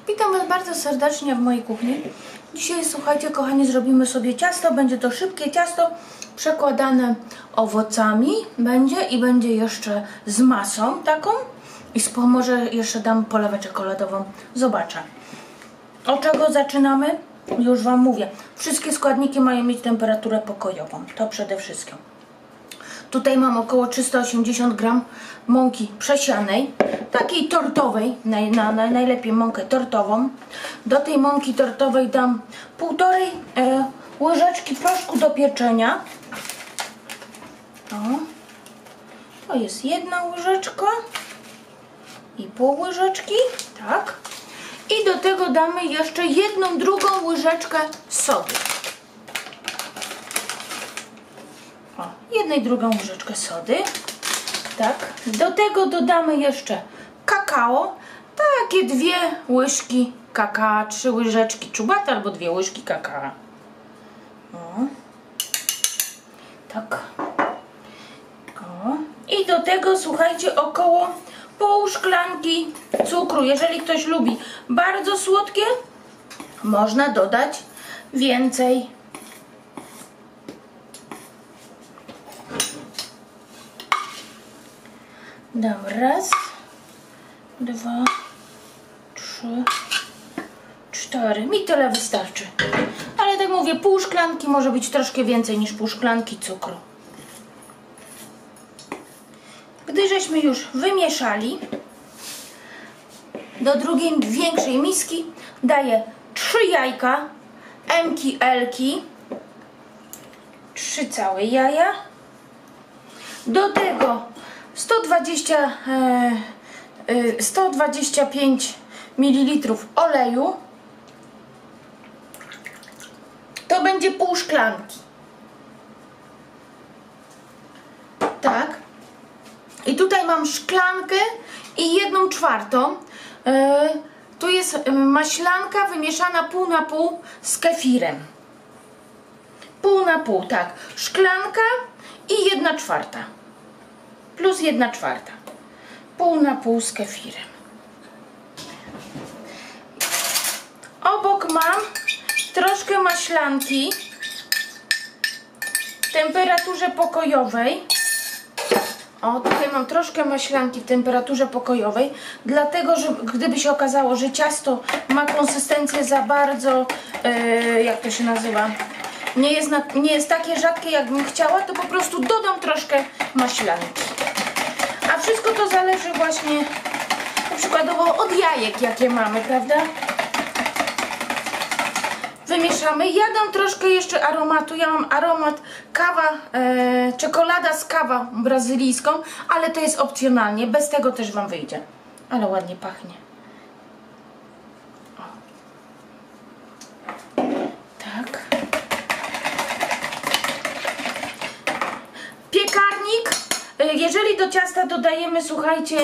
Witam Was bardzo serdecznie w mojej kuchni. Dzisiaj, słuchajcie, kochani, zrobimy sobie ciasto. Będzie to szybkie ciasto przekładane owocami. Będzie jeszcze z masą taką. I może jeszcze dam polewę czekoladową. Zobaczę. Od czego zaczynamy? Już Wam mówię. Wszystkie składniki mają mieć temperaturę pokojową. To przede wszystkim. Tutaj mam około 380 gram mąki przesianej, takiej tortowej, najlepiej mąkę tortową. Do tej mąki tortowej dam 1,5 łyżeczki proszku do pieczenia. To jest 1 łyżeczka i pół łyżeczki, tak. I do tego damy jeszcze 1/2 łyżeczkę sody. 1/2 łyżeczkę sody. Tak. Do tego dodamy jeszcze kakao. Takie 2 łyżki kakao, 3 łyżeczki czubata albo 2 łyżki kakao. Tak. I do tego, słuchajcie, około pół szklanki cukru. Jeżeli ktoś lubi bardzo słodkie, można dodać więcej. Dam 1, 2, 3, 4. Mi tyle wystarczy. Ale tak mówię, pół szklanki, może być troszkę więcej niż pół szklanki cukru. Gdy żeśmy już wymieszali, do drugiej większej miski daję 3 jajka, M-ki, L-ki, 3 całe jaja. Do tego 125 ml oleju. To będzie pół szklanki. Tak. I tutaj mam szklankę i 1/4. Tu jest maślanka wymieszana pół na pół z kefirem. Pół na pół, tak. Szklanka i 1/4. Plus 1/4. Pół na pół z kefirem. Obok mam troszkę maślanki w temperaturze pokojowej. Tutaj mam troszkę maślanki w temperaturze pokojowej, dlatego, że gdyby się okazało, że ciasto ma konsystencję za bardzo, jak to się nazywa, nie jest takie rzadkie, jakbym chciała, to po prostu dodam troszkę maślanki. A wszystko to zależy właśnie przykładowo od jajek, jakie mamy, prawda? Wymieszamy. Ja dam troszkę jeszcze aromatu. Ja mam aromat kawa, czekolada z kawą brazylijską, ale to jest opcjonalnie. Bez tego też Wam wyjdzie. Ale ładnie pachnie. Tak. Piekarnik. Jeżeli do ciasta dodajemy, słuchajcie,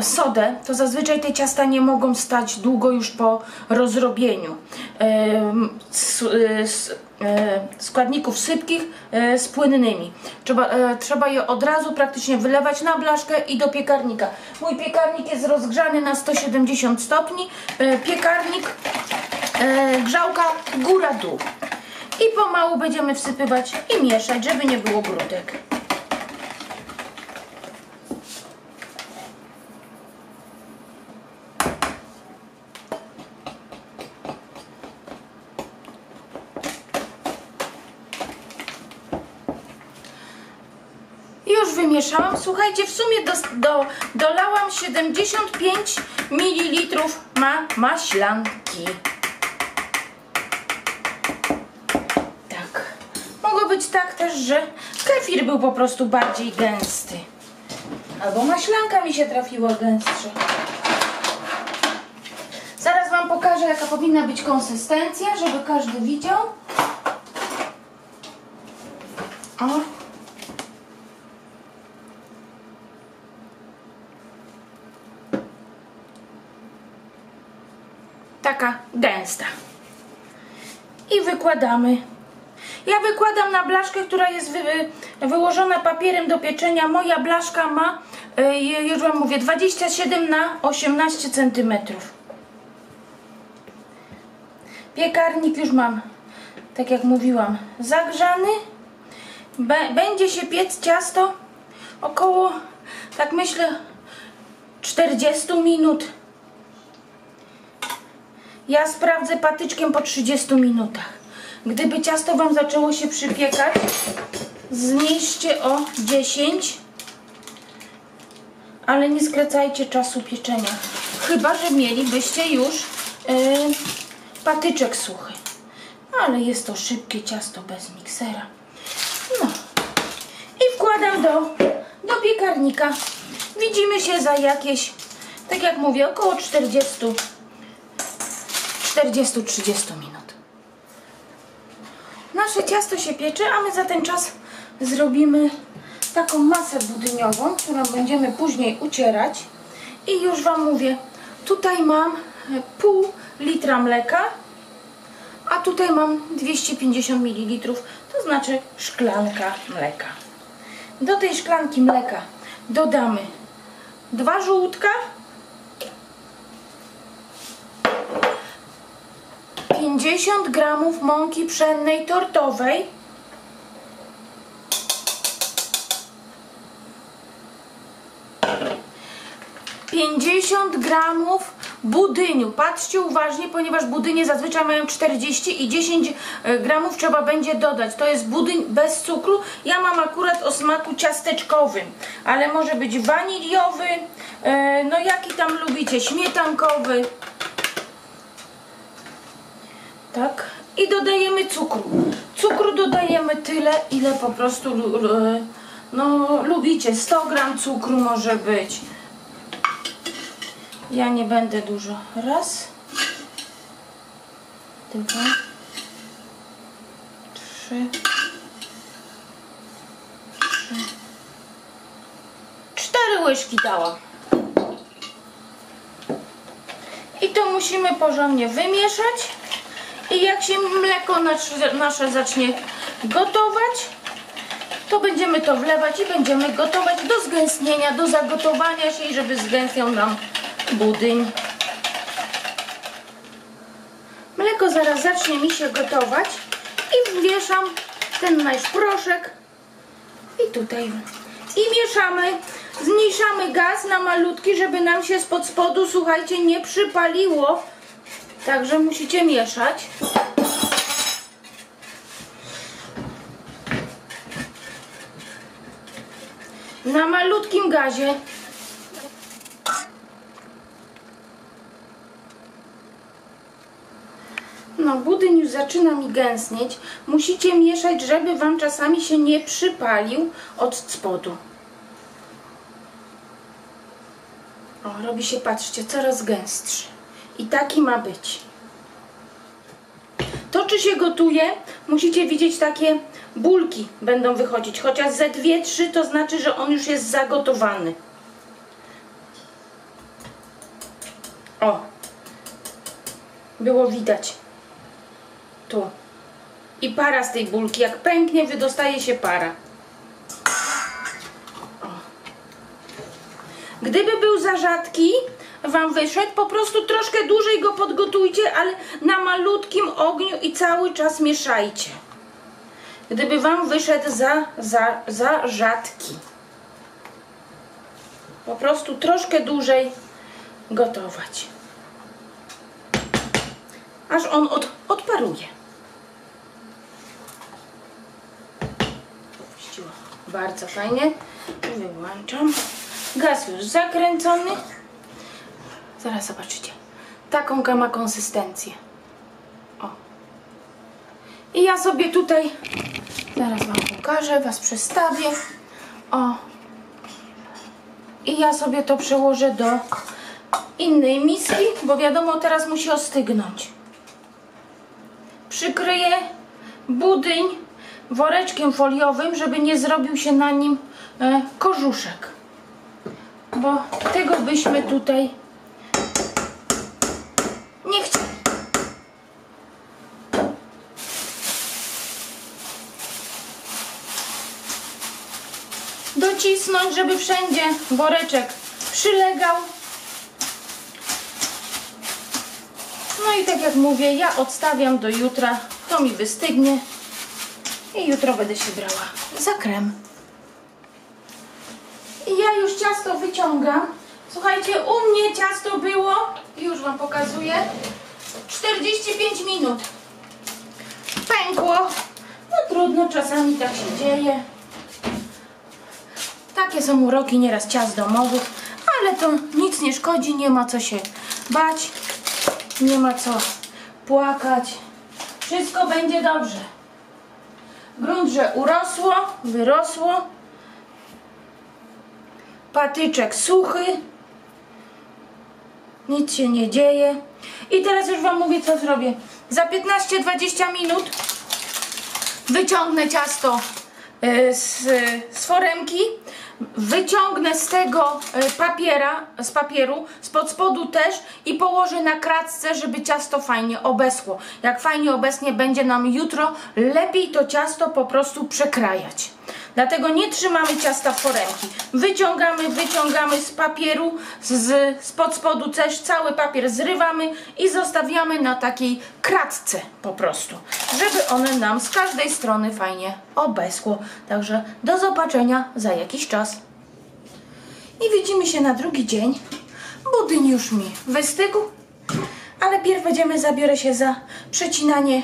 sodę, to zazwyczaj te ciasta nie mogą stać długo już po rozrobieniu. Składników sypkich z płynnymi. Trzeba je od razu praktycznie wylewać na blaszkę i do piekarnika. Mój piekarnik jest rozgrzany na 170 stopni. Piekarnik, grzałka góra-dół. I pomału będziemy wsypywać i mieszać, żeby nie było grudek. Już wymieszałam. Słuchajcie, w sumie dolałam 75 ml maślanki. Tak. Mogło być tak też, że kefir był po prostu bardziej gęsty. Albo maślanka mi się trafiła gęstsza. Zaraz Wam pokażę, jaka powinna być konsystencja, żeby każdy widział. Taka gęsta. I wykładamy. Ja wykładam na blaszkę, która jest wyłożona papierem do pieczenia. Moja blaszka ma już wam mówię, 27 na 18 cm. Piekarnik już mam, tak jak mówiłam, zagrzany. Będzie się piec ciasto około, tak myślę, 40 minut. Ja sprawdzę patyczkiem po 30 minutach. Gdyby ciasto wam zaczęło się przypiekać, zmniejszcie o 10, ale nie skracajcie czasu pieczenia. Chyba że mielibyście już patyczek suchy. Ale jest to szybkie ciasto bez miksera. No. I wkładam do piekarnika. Widzimy się za jakieś, tak jak mówię, około 40-30 minut. Nasze ciasto się piecze, a my za ten czas zrobimy taką masę budyniową, którą będziemy później ucierać. I już wam mówię, tutaj mam pół litra mleka, a tutaj mam 250 ml, to znaczy szklanka mleka. Do tej szklanki mleka dodamy 2 żółtka, 50 gramów mąki pszennej tortowej, 50 gramów budyniu. Patrzcie uważnie, ponieważ budynie zazwyczaj mają 40 i 10 gramów trzeba będzie dodać. To jest budyń bez cukru. Ja mam akurat o smaku ciasteczkowym, ale może być waniliowy, no jaki tam lubicie, śmietankowy. Tak. I dodajemy cukru. Cukru dodajemy tyle, ile po prostu no, lubicie. 100 gram cukru może być. Ja nie będę dużo. Raz, 2, 3, 4 łyżki dałam. I to musimy porządnie wymieszać. I jak się mleko nasze zacznie gotować, to będziemy to wlewać i będziemy gotować do zgęstnienia, do zagotowania się i żeby zgęstniał nam budyń. Mleko zaraz zacznie mi się gotować i wmieszam ten nasz proszek i tutaj i mieszamy, zmniejszamy gaz na malutki, żeby nam się spod spodu, słuchajcie, nie przypaliło, także musicie mieszać. Na malutkim gazie. No, budyń już zaczyna mi gęstnieć. Musicie mieszać, żeby wam czasami się nie przypalił od spodu. O, robi się, patrzcie, coraz gęstszy. I taki ma być. To, czy się gotuje, musicie widzieć, takie bulki będą wychodzić. Chociaż ze 2-3 to znaczy, że on już jest zagotowany. O, było widać. Tu. I para z tej bulki. Jak pęknie, wydostaje się para. O. Gdyby był za rzadki, wam wyszedł, po prostu troszkę dłużej go podgotujcie, ale na malutkim ogniu i cały czas mieszajcie. Gdyby wam wyszedł za rzadki. Po prostu troszkę dłużej gotować. Aż on odparuje. Bardzo fajnie. Wyłączam. Gaz już zakręcony. Zaraz zobaczycie. Taką ma konsystencję. O. I ja sobie tutaj zaraz wam pokażę, was przestawię. O. I ja sobie to przełożę do innej miski, bo wiadomo, teraz musi ostygnąć. Przykryję budyń woreczkiem foliowym, żeby nie zrobił się na nim korzuszek. Bo tego byśmy tutaj nie chcieli. docisnąć, żeby wszędzie woreczek przylegał. No i tak jak mówię, ja odstawiam do jutra, to mi wystygnie i jutro będę się brała za krem. I ja już ciasto wyciągam. Słuchajcie, u mnie ciasto było, już wam pokazuję, 45 minut. Pękło. No trudno, czasami tak się dzieje. Takie są uroki nieraz ciast domowych, ale to nic nie szkodzi, nie ma co się bać, nie ma co płakać. Wszystko będzie dobrze. Grunt, że urosło, wyrosło. Patyczek suchy. Nic się nie dzieje. I teraz już wam mówię, co zrobię. Za 15-20 minut wyciągnę ciasto z foremki, wyciągnę z tego papieru, spod spodu też i położę na kratce, żeby ciasto fajnie obesło. Jak fajnie obesnie, będzie nam jutro lepiej to ciasto po prostu przekrajać. Dlatego nie trzymamy ciasta w foremki. Wyciągamy z papieru, spod spodu też cały papier zrywamy i zostawiamy na takiej kratce po prostu, żeby one nam z każdej strony fajnie obesło. Także do zobaczenia za jakiś czas. I widzimy się na drugi dzień. Budyń już mi wystygł, ale pierw zabiorę się za przecinanie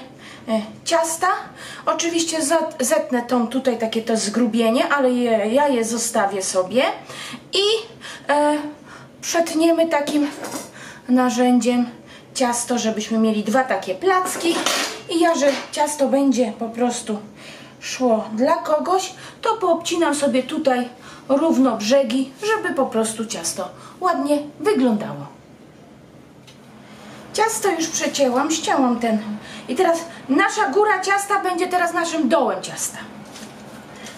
ciasta. Oczywiście zetnę tą tutaj takie to zgrubienie, ale ja je zostawię sobie i przetniemy takim narzędziem ciasto, żebyśmy mieli dwa takie placki. I ja, że ciasto będzie po prostu szło dla kogoś, to poobcinam sobie tutaj równo brzegi, żeby po prostu ciasto ładnie wyglądało. Ciasto już przecięłam, ścięłam ten. I teraz nasza góra ciasta będzie teraz naszym dołem ciasta.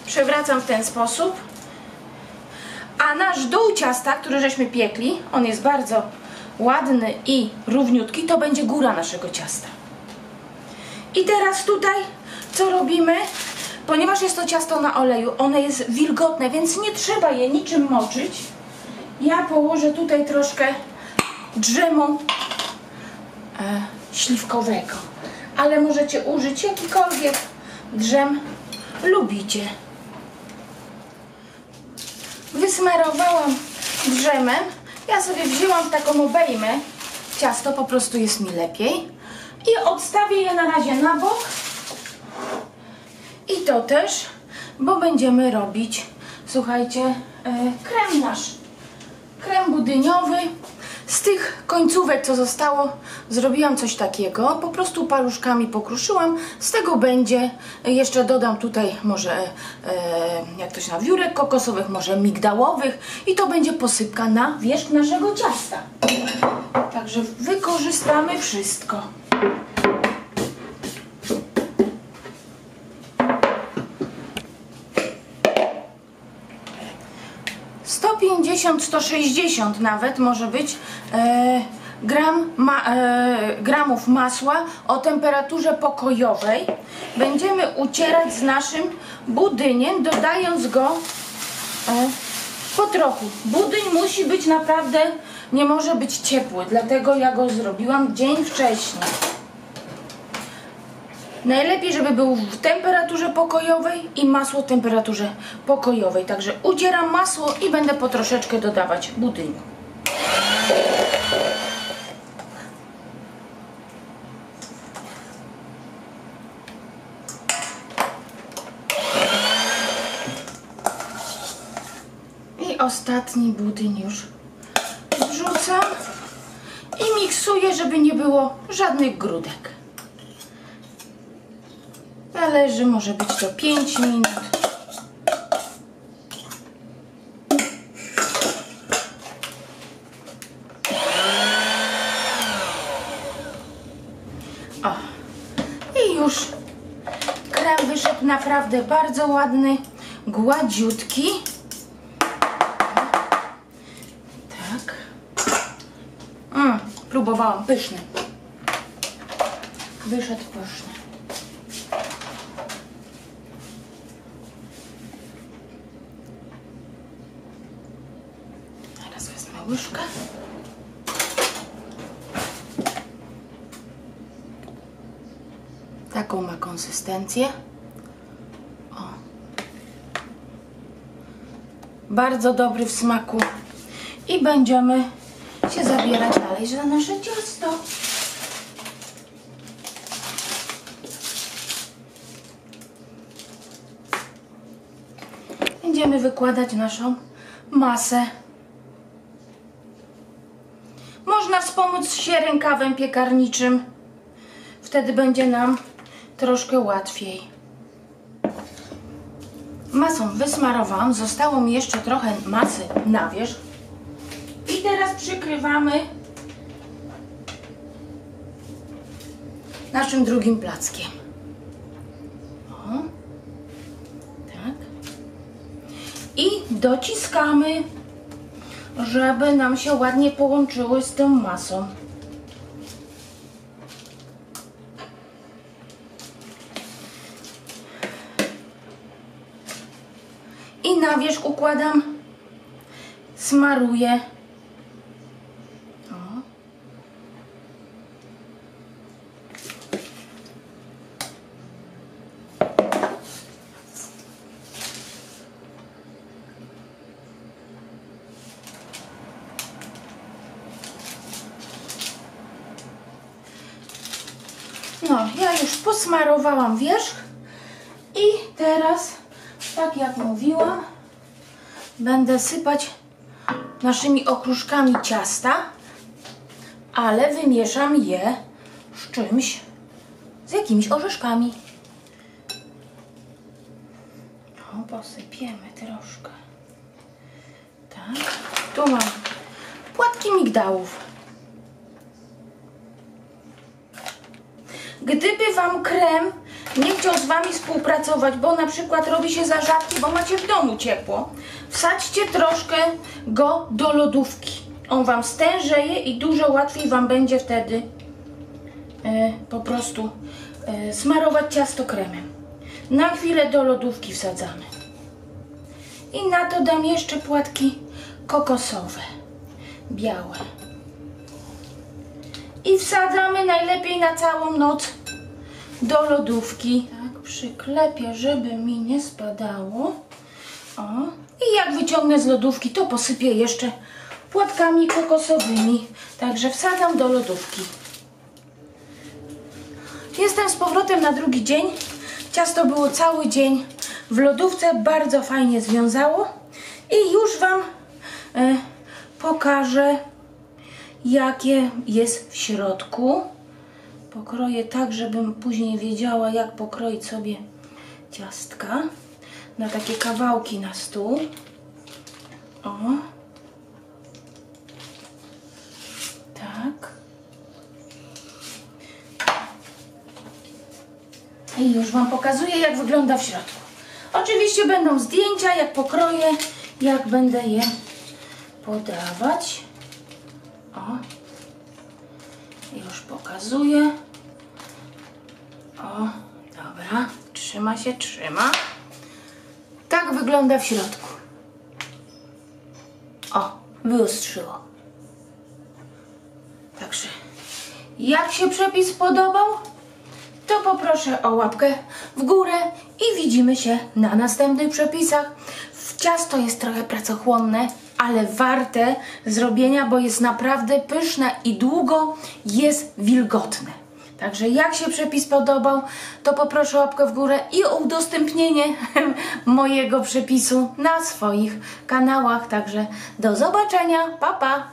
Przewracam w ten sposób. A nasz dół ciasta, który żeśmy piekli, on jest bardzo ładny i równiutki, to będzie góra naszego ciasta. I teraz tutaj co robimy? Ponieważ jest to ciasto na oleju, one jest wilgotne, więc nie trzeba je niczym moczyć. Ja położę tutaj troszkę drzemu śliwkowego, ale możecie użyć jakikolwiek drzem lubicie. Wysmarowałam drzemem. Ja sobie wzięłam taką obejmę. Ciasto po prostu jest mi lepiej. I odstawię je na razie na bok. I to też, bo będziemy robić, słuchajcie, krem nasz. Krem budyniowy. Z tych końcówek, co zostało, zrobiłam coś takiego. Po prostu paluszkami pokruszyłam. Z tego będzie, jeszcze dodam tutaj może, jak to się nazywa, wiórek kokosowych, może migdałowych. I to będzie posypka na wierzch naszego ciasta. Także wykorzystamy wszystko. 150-160 nawet może być gramów masła o temperaturze pokojowej. Będziemy ucierać z naszym budyniem, dodając go po trochu. Budyń musi być naprawdę, nie może być ciepły, dlatego ja go zrobiłam dzień wcześniej. Najlepiej, żeby był w temperaturze pokojowej i masło w temperaturze pokojowej. Także ucieram masło i będę po troszeczkę dodawać budyniu. I ostatni budyń już wrzucam i miksuję, żeby nie było żadnych grudek. Zależy, może być to 5 minut. O. I już krem wyszedł naprawdę bardzo ładny, gładziutki. Tak. Próbowałam, pyszny. Wyszedł pyszny. łyżkę. Taką ma konsystencję. O. Bardzo dobry w smaku. I będziemy się zabierać dalej za nasze ciasto. Będziemy wykładać naszą masę. Można wspomóc się rękawem piekarniczym. Wtedy będzie nam troszkę łatwiej. Masą wysmarowałam. Zostało mi jeszcze trochę masy na wierzch. I teraz przykrywamy naszym drugim plackiem. O, tak. I dociskamy, żeby nam się ładnie połączyły z tą masą. I na wierzch układam, smaruję. O. No, ja już posmarowałam wierzch i teraz, tak jak mówiłam, będę sypać naszymi okruszkami ciasta, ale wymieszam je z czymś, z jakimiś orzeszkami. O, posypiemy troszkę. Tak, tu mam płatki migdałów. Gdyby Wam krem nie chciał z Wami współpracować, bo na przykład robi się za rzadki, bo macie w domu ciepło, wsadźcie troszkę go do lodówki. On Wam stężeje i dużo łatwiej Wam będzie wtedy po prostu smarować ciasto kremem. Na chwilę do lodówki wsadzamy. I na to dam jeszcze płatki kokosowe, białe. I wsadzamy najlepiej na całą noc do lodówki. Tak, przyklepię, żeby mi nie spadało. O. I jak wyciągnę z lodówki, to posypię jeszcze płatkami kokosowymi. Także wsadzam do lodówki. Jestem z powrotem na drugi dzień. Ciasto było cały dzień w lodówce. Bardzo fajnie związało. I już Wam pokażę, jakie jest w środku. Pokroję tak, żebym później wiedziała, jak pokroić sobie ciastka na takie kawałki na stół. O. Tak. I już Wam pokazuję, jak wygląda w środku. Oczywiście będą zdjęcia, jak pokroję, jak będę je podawać. O. Już pokazuję. O, dobra. Trzyma się, trzyma. Tak wygląda w środku. O, wyostrzyło. Także, jak się przepis podobał, to poproszę o łapkę w górę i widzimy się na następnych przepisach. Ciasto jest trochę pracochłonne, ale warte zrobienia, bo jest naprawdę pyszne i długo jest wilgotne. Także jak się przepis podobał, to poproszę o łapkę w górę i o udostępnienie mojego przepisu na swoich kanałach. Także do zobaczenia, pa pa!